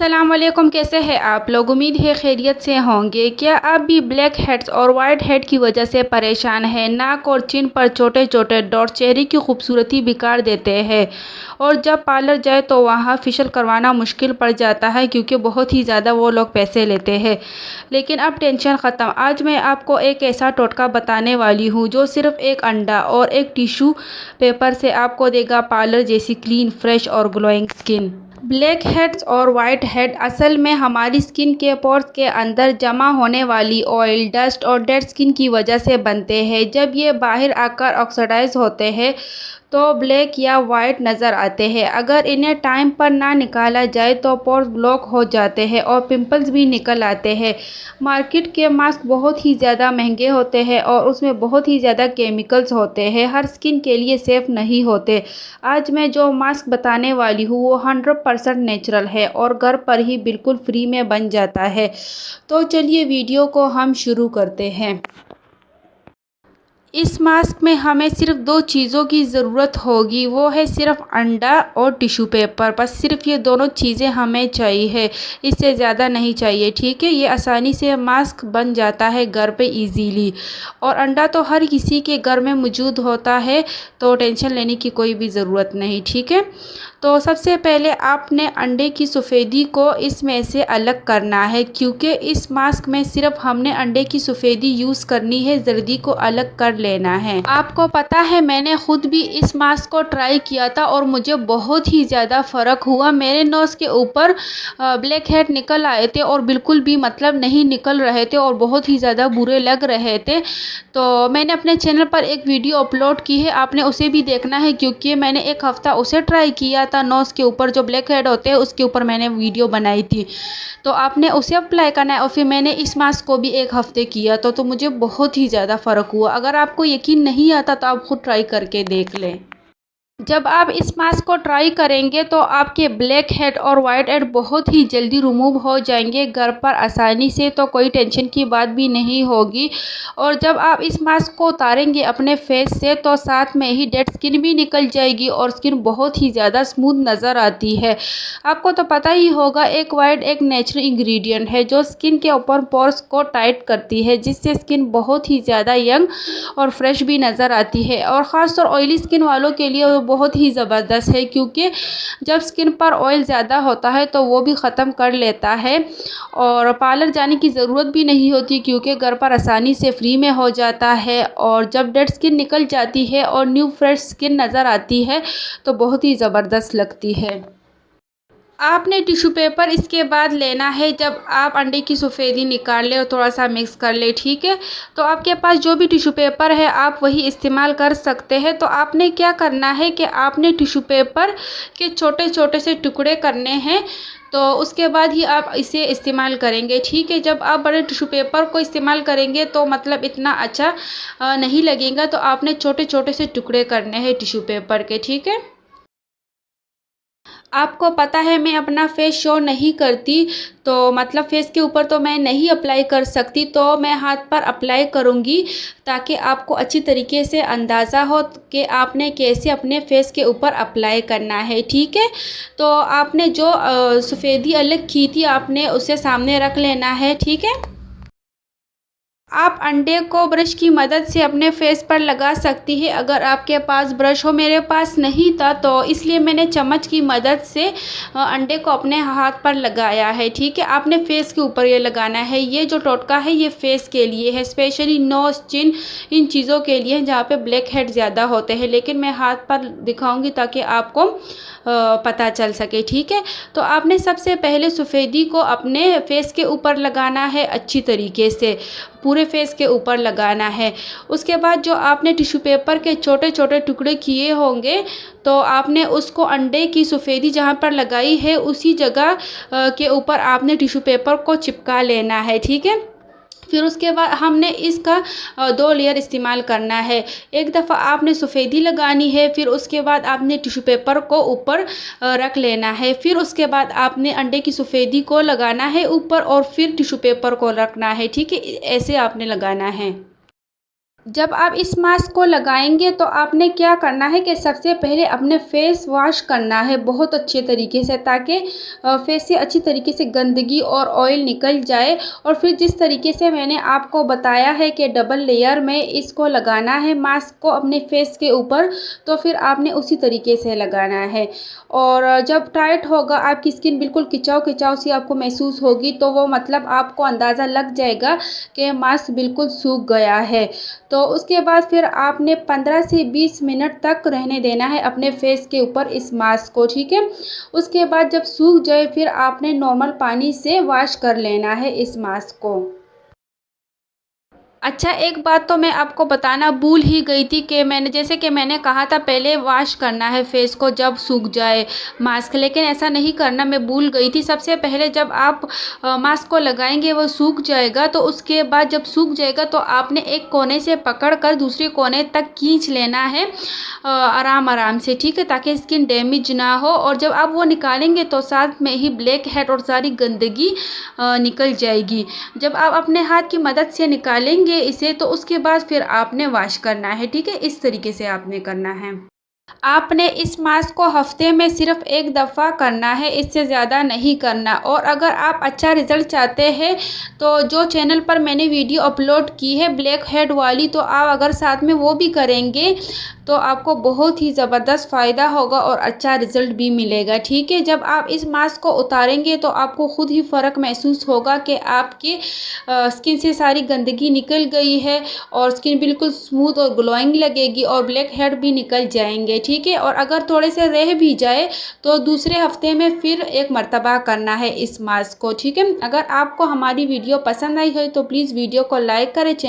अस्सलामुअलैकुम, कैसे हैं आप लोग। उम्मीद है खैरियत से होंगे। क्या आप भी ब्लैक हेड्स और वाइट हेड की वजह से परेशान हैं। नाक और चिन पर छोटे छोटे डॉट चेहरे की खूबसूरती बिगाड़ देते हैं और जब पार्लर जाए तो वहाँ फेशियल करवाना मुश्किल पड़ जाता है क्योंकि बहुत ही ज़्यादा वो लोग पैसे लेते हैं। लेकिन अब टेंशन ख़त्म। आज मैं आपको एक ऐसा टोटका बताने वाली हूँ जो सिर्फ एक अंडा और एक टिश्यू पेपर से आपको देगा पार्लर जैसी क्लीन, फ्रेश और ग्लोइंग स्किन। ब्लैक हेड्स और वाइट हेड असल में हमारी स्किन के पोर्स के अंदर जमा होने वाली ऑयल, डस्ट और डेड स्किन की वजह से बनते हैं। जब ये बाहर आकर ऑक्सीडाइज होते हैं तो ब्लैक या वाइट नज़र आते हैं। अगर इन्हें टाइम पर ना निकाला जाए तो पोर्स ब्लॉक हो जाते हैं और पिंपल्स भी निकल आते हैं। मार्केट के मास्क बहुत ही ज़्यादा महंगे होते हैं और उसमें बहुत ही ज़्यादा केमिकल्स होते हैं, हर स्किन के लिए सेफ़ नहीं होते। आज मैं जो मास्क बताने वाली हूँ वो 100% नेचुरल है और घर पर ही बिल्कुल फ्री में बन जाता है। तो चलिए वीडियो को हम शुरू करते हैं। इस मास्क में हमें सिर्फ दो चीज़ों की ज़रूरत होगी, वो है सिर्फ अंडा और टिश्यू पेपर। बस सिर्फ ये दोनों चीज़ें हमें चाहिए, इससे ज़्यादा नहीं चाहिए। ठीक है, ये आसानी से मास्क बन जाता है घर पे इजीली। और अंडा तो हर किसी के घर में मौजूद होता है तो टेंशन लेने की कोई भी ज़रूरत नहीं। ठीक है, तो सबसे पहले आपने अंडे की सफ़ेदी को इसमें से अलग करना है क्योंकि इस मास्क में सिर्फ हमने अंडे की सफ़ेदी यूज़ करनी है, जर्दी को अलग कर लेना है। आपको पता है मैंने खुद भी इस मास्क को ट्राई किया था और मुझे बहुत ही ज़्यादा फ़र्क हुआ। मेरे नोज़ के ऊपर ब्लैक हेड निकल आए थे और बिल्कुल भी मतलब नहीं निकल रहे थे और बहुत ही ज़्यादा बुरे लग रहे थे। तो मैंने अपने चैनल पर एक वीडियो अपलोड की है, आपने उसे भी देखना है क्योंकि मैंने एक हफ़्ता उसे ट्राई किया था। नोज़ के ऊपर जो ब्लैक हेड होते हैं उसके ऊपर मैंने वीडियो बनाई थी, तो आपने उसे अप्लाई करना है। और फिर मैंने इस मास्क को भी एक हफ़्ते किया तो मुझे बहुत ही ज़्यादा फ़र्क हुआ। अगर आपको यकीन नहीं आता तो आप खुद ट्राई करके देख लें। जब आप इस मास्क को ट्राई करेंगे तो आपके ब्लैक हेड और वाइट हेड बहुत ही जल्दी रिमूव हो जाएंगे घर पर आसानी से, तो कोई टेंशन की बात भी नहीं होगी। और जब आप इस मास्क को उतारेंगे अपने फेस से तो साथ में ही डेड स्किन भी निकल जाएगी और स्किन बहुत ही ज़्यादा स्मूथ नज़र आती है। आपको तो पता ही होगा, एक वाइट एक नेचुरल इंग्रेडिएंट है जो स्किन के ऊपर पोर्स को टाइट करती है, जिससे स्किन बहुत ही ज़्यादा यंग और फ्रेश भी नज़र आती है। और ख़ासतौर ऑयली स्किन वालों के लिए बहुत ही ज़बरदस्त है क्योंकि जब स्किन पर ऑयल ज़्यादा होता है तो वो भी ख़त्म कर लेता है और पार्लर जाने की ज़रूरत भी नहीं होती क्योंकि घर पर आसानी से फ्री में हो जाता है। और जब डेड स्किन निकल जाती है और न्यू फ्रेश स्किन नज़र आती है तो बहुत ही ज़बरदस्त लगती है। आपने टिश्यू पेपर इसके बाद लेना है जब आप अंडे की सफ़ेदी निकाल लें और थोड़ा सा मिक्स कर ले। ठीक है, तो आपके पास जो भी टिश्यू पेपर है आप वही इस्तेमाल कर सकते हैं। तो आपने क्या करना है कि आपने टिश्यू पेपर के छोटे छोटे से टुकड़े करने हैं, तो उसके बाद ही आप इसे इस्तेमाल करेंगे। ठीक है, जब आप बड़े टिश्यू पेपर को इस्तेमाल करेंगे तो मतलब इतना अच्छा नहीं लगेगा, तो आपने छोटे छोटे से टुकड़े करने हैं टिश्यू पेपर के। ठीक है, आपको पता है मैं अपना फेस शो नहीं करती, तो मतलब फेस के ऊपर तो मैं नहीं अप्लाई कर सकती, तो मैं हाथ पर अप्लाई करूँगी ताकि आपको अच्छी तरीके से अंदाज़ा हो कि आपने कैसे अपने फेस के ऊपर अप्लाई करना है। ठीक है, तो आपने जो सफ़ेदी अलग की थी आपने उसे सामने रख लेना है। ठीक है, आप अंडे को ब्रश की मदद से अपने फेस पर लगा सकती है अगर आपके पास ब्रश हो। मेरे पास नहीं था तो इसलिए मैंने चम्मच की मदद से अंडे को अपने हाथ पर लगाया है। ठीक है, आपने फेस के ऊपर ये लगाना है। ये जो टोटका है ये फेस के लिए है, स्पेशली नोज, चिन, इन चीज़ों के लिए जहाँ पे ब्लैक हेड ज़्यादा होते हैं, लेकिन मैं हाथ पर दिखाऊंगी ताकि आपको पता चल सके। ठीक है, तो आपने सबसे पहले सफ़ेदी को अपने फेस के ऊपर लगाना है, अच्छी तरीके से पूरे फेस के ऊपर लगाना है। उसके बाद जो आपने टिश्यू पेपर के छोटे छोटे टुकड़े किए होंगे तो आपने उसको अंडे की सफ़ेदी जहाँ पर लगाई है उसी जगह के ऊपर आपने टिश्यू पेपर को चिपका लेना है। ठीक है, फिर उसके बाद हमने इसका 2 लेयर इस्तेमाल करना है। एक दफ़ा आपने सफ़ेदी लगानी है, फिर उसके बाद आपने टिश्यू पेपर को ऊपर रख लेना है, फिर उसके बाद आपने अंडे की सफ़ेदी को लगाना है ऊपर और फिर टिश्यू पेपर को रखना है। ठीक है, ऐसे आपने लगाना है। जब आप इस मास्क को लगाएंगे तो आपने क्या करना है कि सबसे पहले अपने फेस वॉश करना है बहुत अच्छे तरीके से, ताकि फेस से अच्छी तरीके से गंदगी और ऑयल निकल जाए। और फिर जिस तरीके से मैंने आपको बताया है कि डबल लेयर में इसको लगाना है मास्क को अपने फेस के ऊपर, तो फिर आपने उसी तरीके से लगाना है। और जब टाइट होगा, आपकी स्किन बिल्कुल खिंचाव खिंचाव सी आपको महसूस होगी, तो वो मतलब आपको अंदाज़ा लग जाएगा कि मास्क बिल्कुल सूख गया है। तो उसके बाद फिर आपने 15 से 20 मिनट तक रहने देना है अपने फेस के ऊपर इस मास्क को, ठीक है। उसके बाद जब सूख जाए फिर आपने नॉर्मल पानी से वॉश कर लेना है इस मास्क को। अच्छा, एक बात तो मैं आपको बताना भूल ही गई थी कि जैसे कि मैंने कहा था पहले वॉश करना है फेस को जब सूख जाए मास्क, लेकिन ऐसा नहीं करना, मैं भूल गई थी। सबसे पहले जब आप मास्क को लगाएंगे वो सूख जाएगा, तो उसके बाद जब सूख जाएगा तो आपने एक कोने से पकड़ कर दूसरे कोने तक खींच लेना है आराम आराम से, ठीक है, ताकि स्किन डैमेज ना हो। और जब आप वो निकालेंगे तो साथ में ही ब्लैक हेड और सारी गंदगी निकल जाएगी। जब आप अपने हाथ की मदद से निकालेंगे इसे, तो उसके बाद फिर आपने वॉश करना है, ठीक है, इस तरीके से आपने करना है। आपने इस मास्क को हफ्ते में सिर्फ एक दफ़ा करना है, इससे ज़्यादा नहीं करना। और अगर आप अच्छा रिज़ल्ट चाहते हैं तो जो चैनल पर मैंने वीडियो अपलोड की है ब्लैक हेड वाली, तो आप अगर साथ में वो भी करेंगे तो आपको बहुत ही ज़बरदस्त फ़ायदा होगा और अच्छा रिज़ल्ट भी मिलेगा, ठीक है। जब आप इस मास्क को उतारेंगे तो आपको ख़ुद ही फ़र्क महसूस होगा कि आपकी स्किन से सारी गंदगी निकल गई है और स्किन बिल्कुल स्मूथ और ग्लोइंग लगेगी और ब्लैक हेड भी निकल जाएंगे, ठीक है। और अगर थोड़े से रह भी जाए तो दूसरे हफ्ते में फिर एक मर्तबा करना है इस मास्क को, ठीक है। अगर आपको हमारी वीडियो पसंद आई है तो प्लीज़ वीडियो को लाइक करें, चैनल